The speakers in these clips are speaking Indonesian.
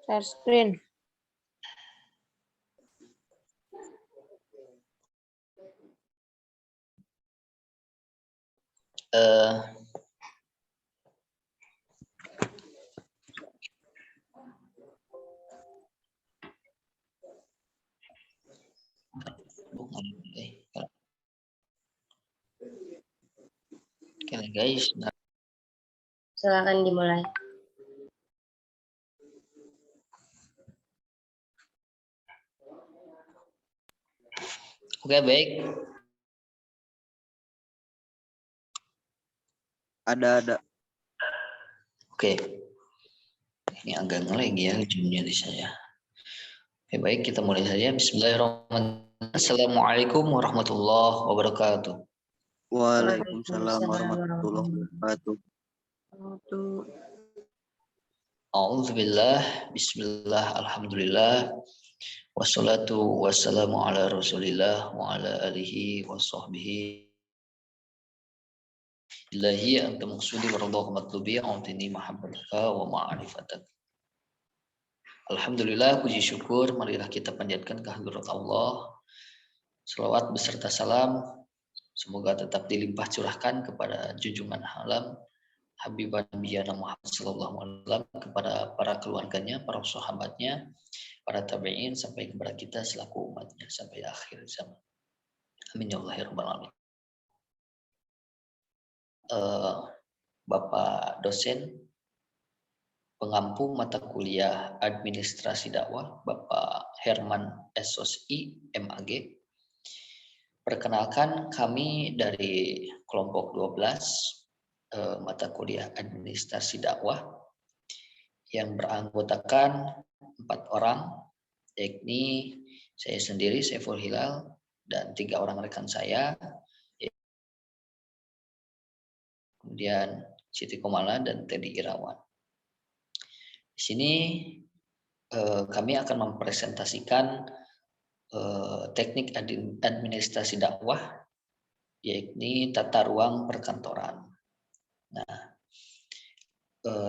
Share screen. Oke guys, Silakan dimulai. oke baik. Ada. Oke. Ini agak nge-lag ya ujungnya di saya. Oke baik, kita mulai saja. Bismillahirrahmanirrahim. Assalamualaikum warahmatullahi wabarakatuh. Waalaikumsalam warahmatullahi wabarakatuh. A'udzubillah, bismillah, alhamdulillah, wassalatu wassalamu ala rasulillah wa ala alihi wa sahbihi. Ilahi anta maksudi wa radha matlubi a'tini mahabbataka wa ma'rifatak. Alhamdulillah, puji syukur marilah kita panjatkan kehadirat Allah. Selawat beserta salam semoga tetap dilimpah curahkan kepada junjungan alam Habibana Nabiyana Muhammad sallallahu alaihi wasallam, kepada para keluarganya, para sahabatnya, para tabi'in sampai kepada kita selaku umatnya sampai akhir zaman. Amin ya Allah ya rabbal alamin. Bapak dosen pengampu mata kuliah Administrasi Dakwah, Bapak Herman SOSI MAG. Perkenalkan, kami dari kelompok 12 mata kuliah Administrasi Dakwah yang beranggotakan 4 orang, yakni saya sendiri, Saiful Hilal, dan 3 orang rekan saya, kemudian Siti Komala dan Teddy Irawan. Di sini kami akan mempresentasikan teknik administrasi dakwah, yakni tata ruang perkantoran. Nah,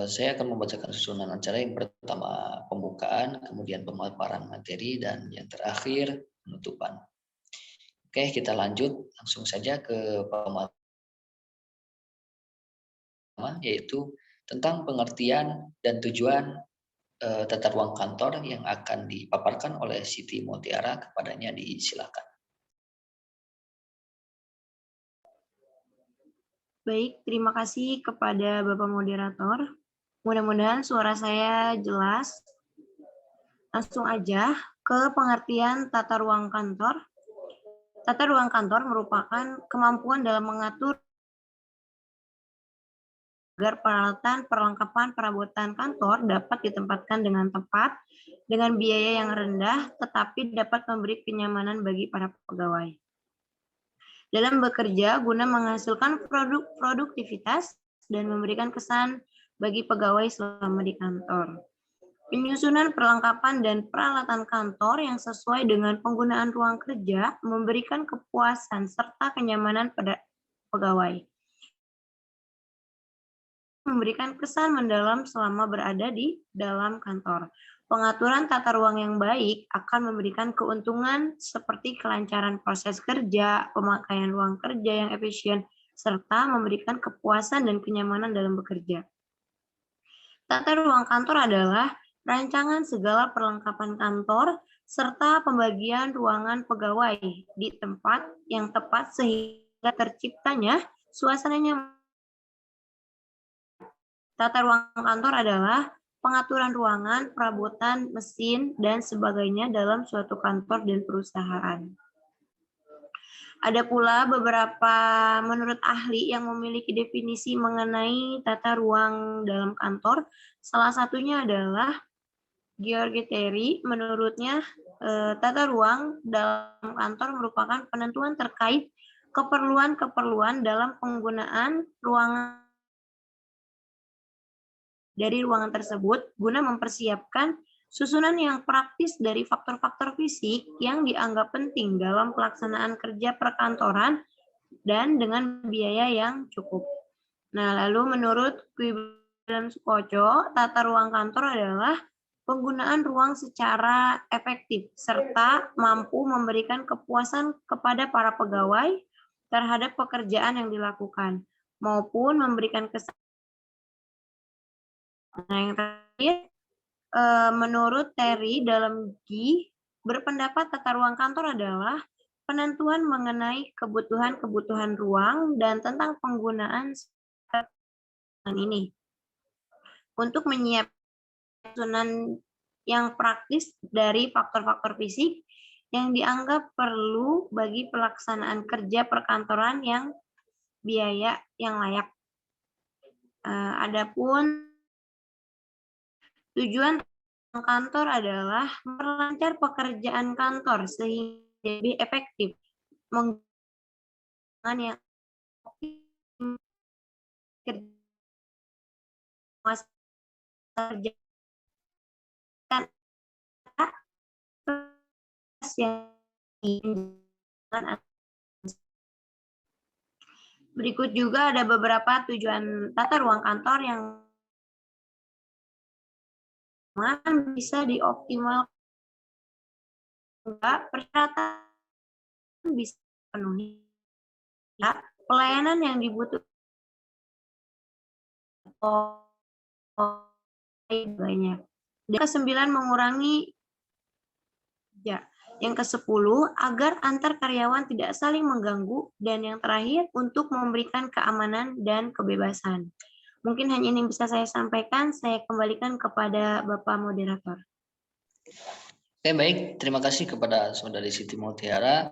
saya akan membacakan susunan acara. Yang pertama pembukaan, kemudian pemaparan materi, dan yang terakhir penutupan. Oke, kita lanjut langsung saja ke pemaparan, yaitu tentang pengertian dan tujuan tata ruang kantor yang akan dipaparkan oleh Siti Mutiara. Kepadanya disilakan. Baik, terima kasih kepada Bapak Moderator. Mudah-mudahan suara saya jelas. Langsung aja ke pengertian tata ruang kantor. Tata ruang kantor merupakan kemampuan dalam mengatur agar peralatan, perlengkapan, perabotan kantor dapat ditempatkan dengan tepat, dengan biaya yang rendah, tetapi dapat memberi kenyamanan bagi para pegawai. Dalam bekerja guna menghasilkan produktivitas dan memberikan kesan bagi pegawai selama di kantor. Penyusunan perlengkapan dan peralatan kantor yang sesuai dengan penggunaan ruang kerja memberikan kepuasan serta kenyamanan pada pegawai. Memberikan kesan mendalam selama berada di dalam kantor. Pengaturan tata ruang yang baik akan memberikan keuntungan seperti kelancaran proses kerja, pemakaian ruang kerja yang efisien, serta memberikan kepuasan dan kenyamanan dalam bekerja. Tata ruang kantor adalah rancangan segala perlengkapan kantor serta pembagian ruangan pegawai di tempat yang tepat sehingga terciptanya suasana nyaman. Tata ruang kantor adalah pengaturan ruangan, perabotan, mesin, dan sebagainya dalam suatu kantor dan perusahaan. Ada pula beberapa menurut ahli yang memiliki definisi mengenai tata ruang dalam kantor. Salah satunya adalah George Terry. Menurutnya, tata ruang dalam kantor merupakan penentuan terkait keperluan-keperluan dalam penggunaan ruangan dari ruangan tersebut guna mempersiapkan susunan yang praktis dari faktor-faktor fisik yang dianggap penting dalam pelaksanaan kerja perkantoran dan dengan biaya yang cukup. Nah, lalu menurut William Sukoco, tata ruang kantor adalah penggunaan ruang secara efektif, serta mampu memberikan kepuasan kepada para pegawai terhadap pekerjaan yang dilakukan, maupun memberikan kesan. Nah, yang terakhir, menurut Terry dalam G, berpendapat tata ruang kantor adalah penentuan mengenai kebutuhan-kebutuhan ruang dan tentang penggunaan ini untuk menyiapkan susunan yang praktis dari faktor-faktor fisik yang dianggap perlu bagi pelaksanaan kerja perkantoran yang biaya yang layak. Adapun tujuan kantor adalah memperlancar pekerjaan kantor sehingga lebih efektif, menggunakan yang kerja Berikut juga ada beberapa tujuan tata ruang kantor yang bisa dioptimalkan. Persyaratan bisa dipenuhi. Pelayanan yang dibutuhkan banyak. Dan ke-9 mengurangi ya. Yang ke-10 agar antar karyawan tidak saling mengganggu, dan yang terakhir untuk memberikan keamanan dan kebebasan. Mungkin hanya ini yang bisa saya sampaikan. Saya kembalikan kepada Bapak Moderator. Oke, baik. Terima kasih kepada Saudari Siti Mutiara.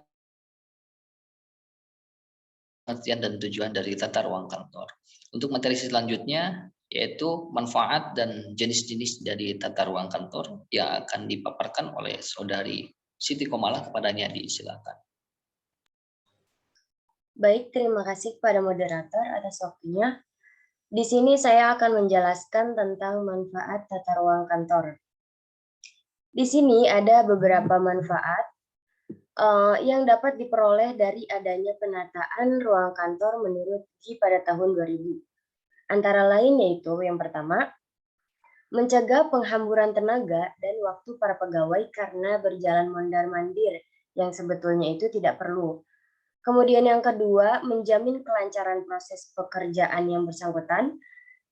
Pengertian dan tujuan dari tata ruang kantor. Untuk materi selanjutnya yaitu manfaat dan jenis-jenis dari tata ruang kantor yang akan dipaparkan oleh Saudari Siti Komala. Kepadanya disilakan. Baik, terima kasih kepada moderator atas waktunya. Di sini saya akan menjelaskan tentang manfaat tata ruang kantor. Di sini ada beberapa manfaat yang dapat diperoleh dari adanya penataan ruang kantor menurut G pada tahun 2000. Antara lain yaitu yang pertama, mencegah penghamburan tenaga dan waktu para pegawai karena berjalan mondar-mandir yang sebetulnya itu tidak perlu. Kemudian yang kedua, menjamin kelancaran proses pekerjaan yang bersangkutan.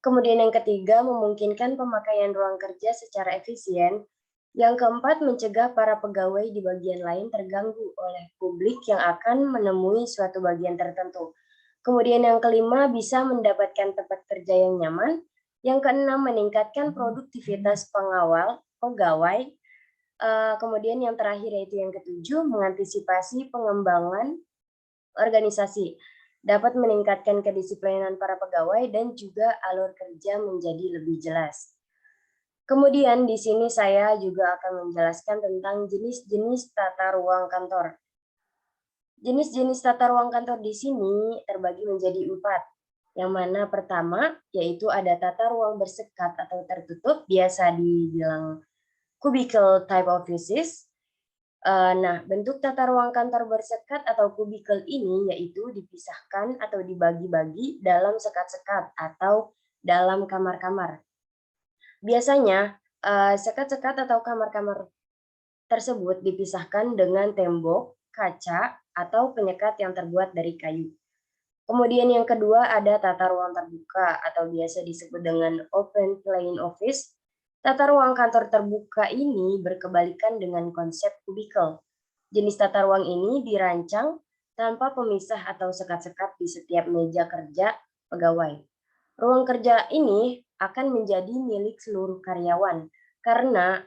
Kemudian yang ketiga, memungkinkan pemakaian ruang kerja secara efisien. Yang keempat, mencegah para pegawai di bagian lain terganggu oleh publik yang akan menemui suatu bagian tertentu. Kemudian yang kelima, bisa mendapatkan tempat kerja yang nyaman. Yang keenam, meningkatkan produktivitas pegawai. Kemudian yang terakhir yaitu yang ketujuh, mengantisipasi pengembangan organisasi, dapat meningkatkan kedisiplinan para pegawai dan juga alur kerja menjadi lebih jelas. Kemudian di sini saya juga akan menjelaskan tentang jenis-jenis tata ruang kantor. Jenis-jenis tata ruang kantor di sini terbagi menjadi 4. Yang mana pertama yaitu ada tata ruang bersekat atau tertutup, biasa dibilang cubicle type offices. Nah, bentuk tata ruang kantor bersekat atau kubikel ini yaitu dipisahkan atau dibagi-bagi dalam sekat-sekat atau dalam kamar-kamar. Biasanya, sekat-sekat atau kamar-kamar tersebut dipisahkan dengan tembok, kaca, atau penyekat yang terbuat dari kayu. Kemudian yang kedua ada tata ruang terbuka atau biasa disebut dengan open plan office. Tata ruang kantor terbuka ini berkebalikan dengan konsep kubikel. Jenis tata ruang ini dirancang tanpa pemisah atau sekat-sekat di setiap meja kerja pegawai. Ruang kerja ini akan menjadi milik seluruh karyawan karena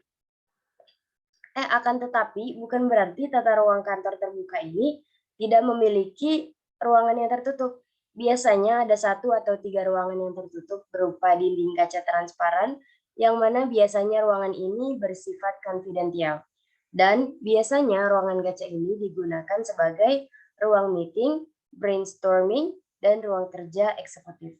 akan tetapi bukan berarti tata ruang kantor terbuka ini tidak memiliki ruangan yang tertutup. Biasanya ada 1 atau 3 ruangan yang tertutup berupa dinding kaca transparan, yang mana biasanya ruangan ini bersifat konfidensial. Dan biasanya ruangan kaca ini digunakan sebagai ruang meeting, brainstorming, dan ruang kerja eksekutif.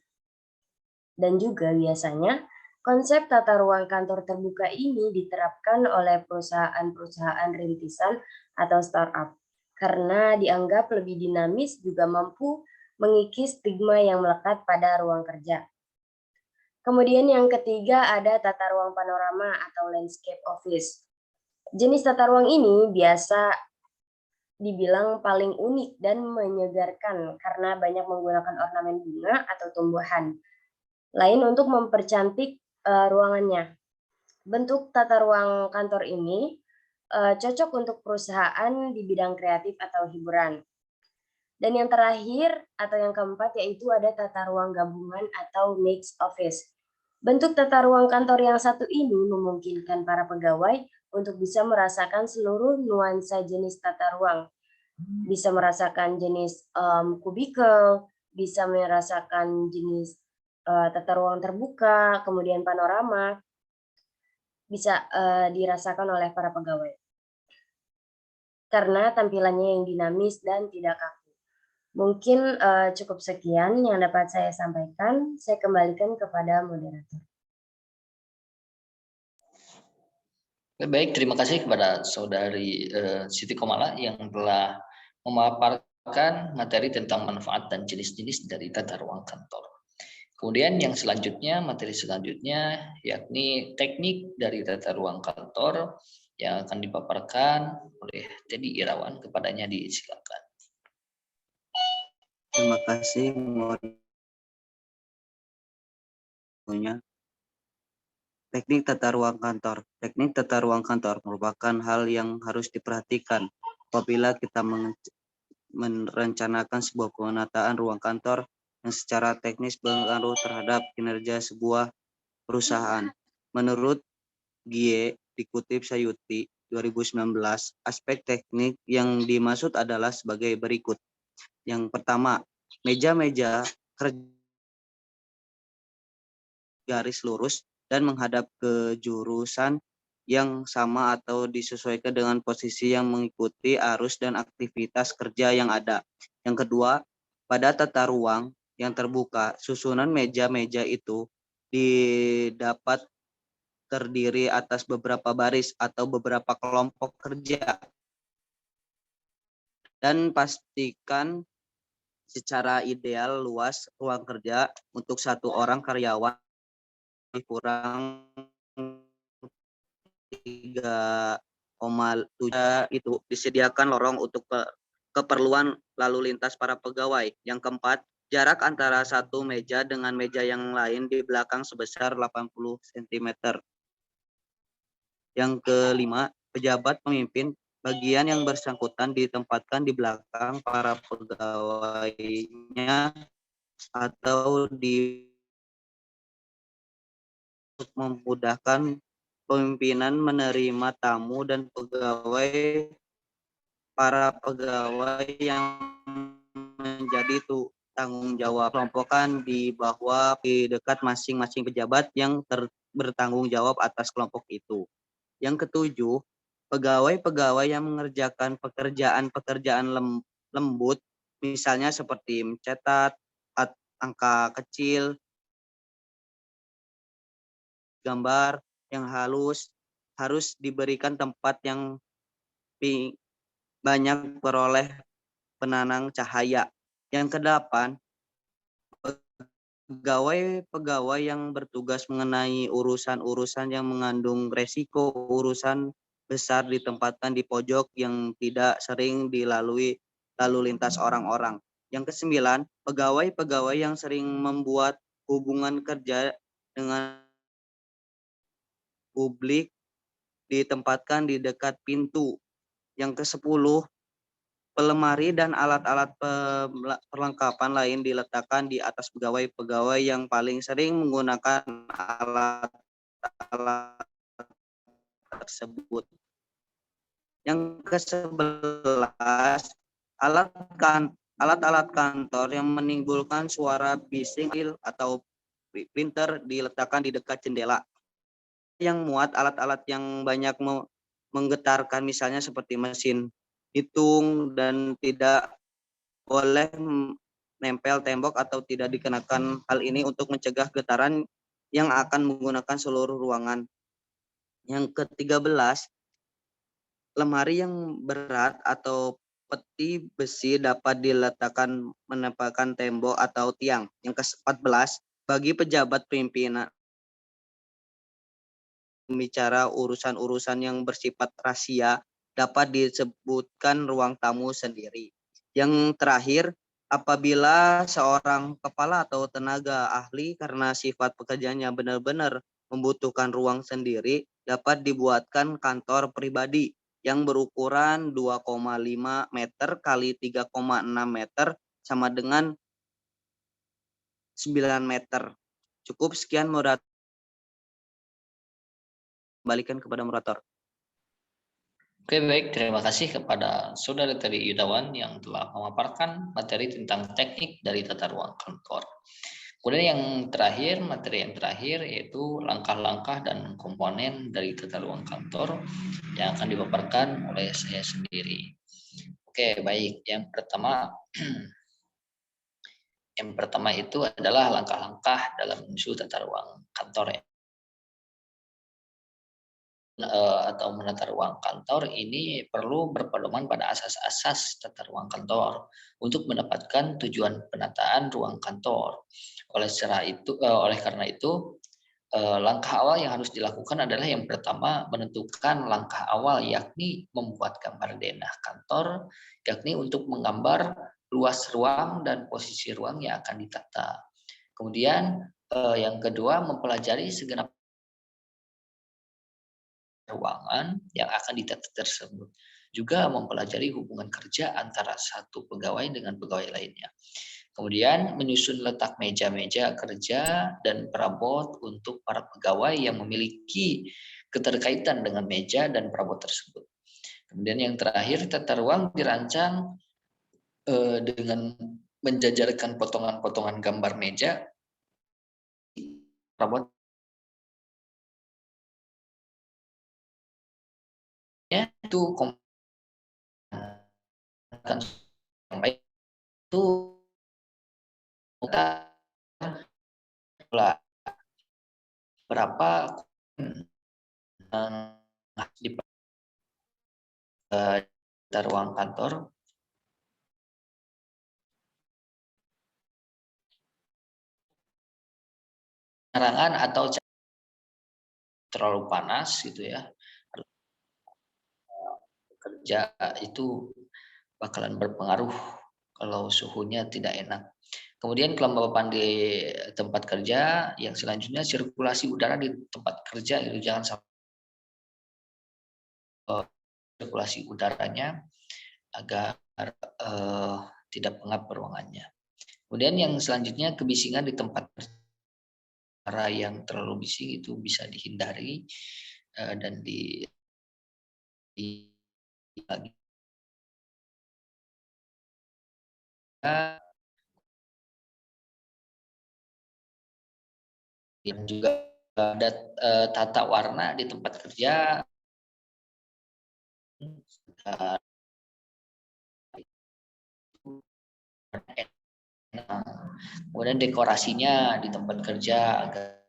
Dan juga biasanya konsep tata ruang kantor terbuka ini diterapkan oleh perusahaan-perusahaan rintisan atau startup karena dianggap lebih dinamis, juga mampu mengikis stigma yang melekat pada ruang kerja. Kemudian yang ketiga ada tata ruang panorama atau landscape office. Jenis tata ruang ini biasa dibilang paling unik dan menyegarkan karena banyak menggunakan ornamen bunga atau tumbuhan lain untuk mempercantik ruangannya. Bentuk tata ruang kantor ini cocok untuk perusahaan di bidang kreatif atau hiburan. Dan yang terakhir atau yang keempat yaitu ada tata ruang gabungan atau mixed office. Bentuk tata ruang kantor yang satu ini memungkinkan para pegawai untuk bisa merasakan seluruh nuansa jenis tata ruang. Bisa merasakan jenis kubikel, bisa merasakan jenis tata ruang terbuka, kemudian panorama, bisa dirasakan oleh para pegawai. Karena tampilannya yang dinamis dan tidak kaku. Mungkin cukup sekian yang dapat saya sampaikan. Saya kembalikan kepada moderator. Baik, terima kasih kepada Saudari Siti Komala yang telah memaparkan materi tentang manfaat dan jenis-jenis dari tata ruang kantor. Kemudian yang selanjutnya, materi selanjutnya yakni teknik dari tata ruang kantor yang akan dipaparkan oleh Teddy Irawan. Kepadanya disilakan. Terima kasih. Teknik tata ruang kantor. Teknik tata ruang kantor merupakan hal yang harus diperhatikan apabila kita merencanakan sebuah penataan ruang kantor yang secara teknis berpengaruh terhadap kinerja sebuah perusahaan. Menurut Gie, dikutip Sayuti 2019, aspek teknik yang dimaksud adalah sebagai berikut. Yang pertama, meja-meja kerja garis lurus dan menghadap ke jurusan yang sama atau disesuaikan dengan posisi yang mengikuti arus dan aktivitas kerja yang ada. Yang kedua, pada tata ruang yang terbuka, susunan meja-meja itu didapat terdiri atas beberapa baris atau beberapa kelompok kerja. Dan pastikan secara ideal luas ruang kerja untuk satu orang karyawan kurang 3,7 itu disediakan lorong untuk keperluan lalu lintas para pegawai. Yang keempat, jarak antara satu meja dengan meja yang lain di belakang sebesar 80 cm. Yang kelima, pejabat pemimpin bagian yang bersangkutan ditempatkan di belakang para pegawainya atau untuk memudahkan pemimpinan menerima tamu dan para pegawai yang menjadi tanggung jawab. Kelompokan di bawah di dekat masing-masing pejabat yang bertanggung jawab atas kelompok itu. Yang ketujuh, pegawai-pegawai yang mengerjakan pekerjaan-pekerjaan lembut, misalnya seperti mencetak angka kecil, gambar yang halus, harus diberikan tempat yang banyak peroleh penanang cahaya. Yang kedelapan, pegawai-pegawai yang bertugas mengenai urusan-urusan yang mengandung resiko, urusan besar ditempatkan di pojok yang tidak sering dilalui lalu lintas orang-orang. Yang kesembilan, pegawai-pegawai yang sering membuat hubungan kerja dengan publik ditempatkan di dekat pintu. Yang ke-10, pelemari dan alat-alat perlengkapan lain diletakkan di atas pegawai-pegawai yang paling sering menggunakan alat-alat tersebut. Yang ke-11, alat-alat kantor yang menimbulkan suara bising atau printer diletakkan di dekat jendela. Yang muat alat-alat yang banyak menggetarkan, misalnya seperti mesin hitung, dan tidak boleh nempel tembok atau tidak dikenakan. Hal ini untuk mencegah getaran yang akan menggunakan seluruh ruangan. Yang ke-13, lemari yang berat atau peti besi dapat diletakkan menempelkan tembok atau tiang. Yang ke-14, bagi pejabat pimpinan bicara urusan-urusan yang bersifat rahasia dapat disebutkan ruang tamu sendiri. Yang terakhir, apabila seorang kepala atau tenaga ahli karena sifat pekerjaannya benar-benar membutuhkan ruang sendiri, dapat dibuatkan kantor pribadi yang berukuran 2,5 meter kali 3,6 meter sama dengan 9 meter. Cukup sekian, moderator. Balikan kepada moderator. Oke, baik. Terima kasih kepada Saudara Teri Yudawan yang telah memaparkan materi tentang teknik dari tata ruang kantor. Kemudian materi yang terakhir yaitu langkah-langkah dan komponen dari tata ruang kantor yang akan dipaparkan oleh saya sendiri. Oke, baik. Yang pertama itu adalah langkah-langkah dalam menuju tata ruang kantor atau menata ruang kantor ini perlu berpedoman pada asas-asas tata ruang kantor untuk mendapatkan tujuan penataan ruang kantor. Oleh karena itu, langkah awal yang harus dilakukan adalah yang pertama menentukan langkah awal yakni membuat gambar denah kantor, yakni untuk menggambar luas ruang dan posisi ruang yang akan ditata. Kemudian yang kedua mempelajari segenap ruangan yang akan ditata tersebut. Juga mempelajari hubungan kerja antara satu pegawai dengan pegawai lainnya. Kemudian menyusun letak meja-meja kerja dan perabot untuk para pegawai yang memiliki keterkaitan dengan meja dan perabot tersebut. Kemudian yang terakhir, tata ruang dirancang dengan menjajarkan potongan-potongan gambar meja, perabot itu yang baik itu berapa di ruang kantor penerangan atau terlalu panas gitu ya, kerja itu bakalan berpengaruh kalau suhunya tidak enak. Kemudian kelembapan di tempat kerja, yang selanjutnya sirkulasi udara di tempat kerja itu jangan sampai sirkulasi udaranya agar tidak pengap ruangannya. Kemudian yang selanjutnya kebisingan di tempat kerja yang terlalu bising itu bisa dihindari dan yang juga ada tata warna di tempat kerja, kemudian dekorasinya di tempat kerja agar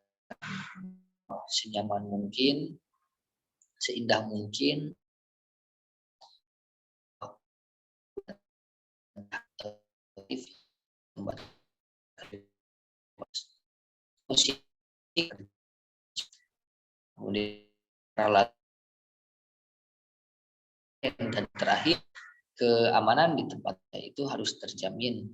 senyaman mungkin, seindah mungkin, musik, kemudian dan terakhir keamanan di tempatnya itu harus terjamin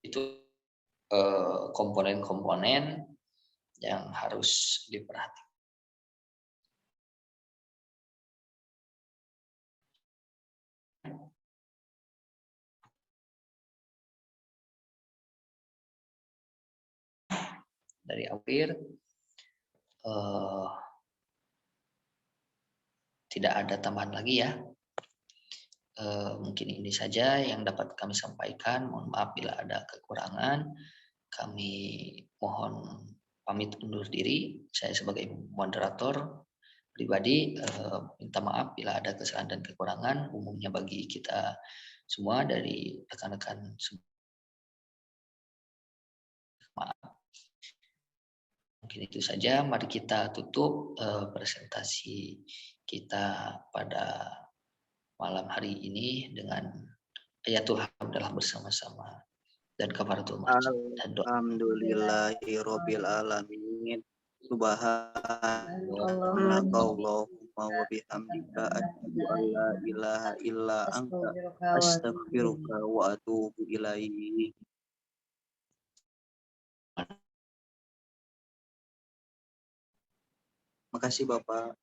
itu komponen-komponen yang harus diperhatikan. Dari akhir tidak ada tambahan lagi ya. Mungkin ini saja yang dapat kami sampaikan. Mohon maaf bila ada kekurangan. Kami mohon pamit undur diri. Saya sebagai moderator pribadi minta maaf bila ada kesalahan dan kekurangan. Umumnya bagi kita semua dari rekan-rekan semua. Maaf. Mungkin itu saja. Mari kita tutup presentasi kita pada malam hari ini dengan ayatul hamdalah bersama-sama dan kafaratul majid dan doa. Alhamdulillahirabbil alamin. Allahumma Subhanakallahumma wa bihamdika asyhadu an la ilaha illa anta astaghfiruka wa atubu ilaik. Makasih Bapak.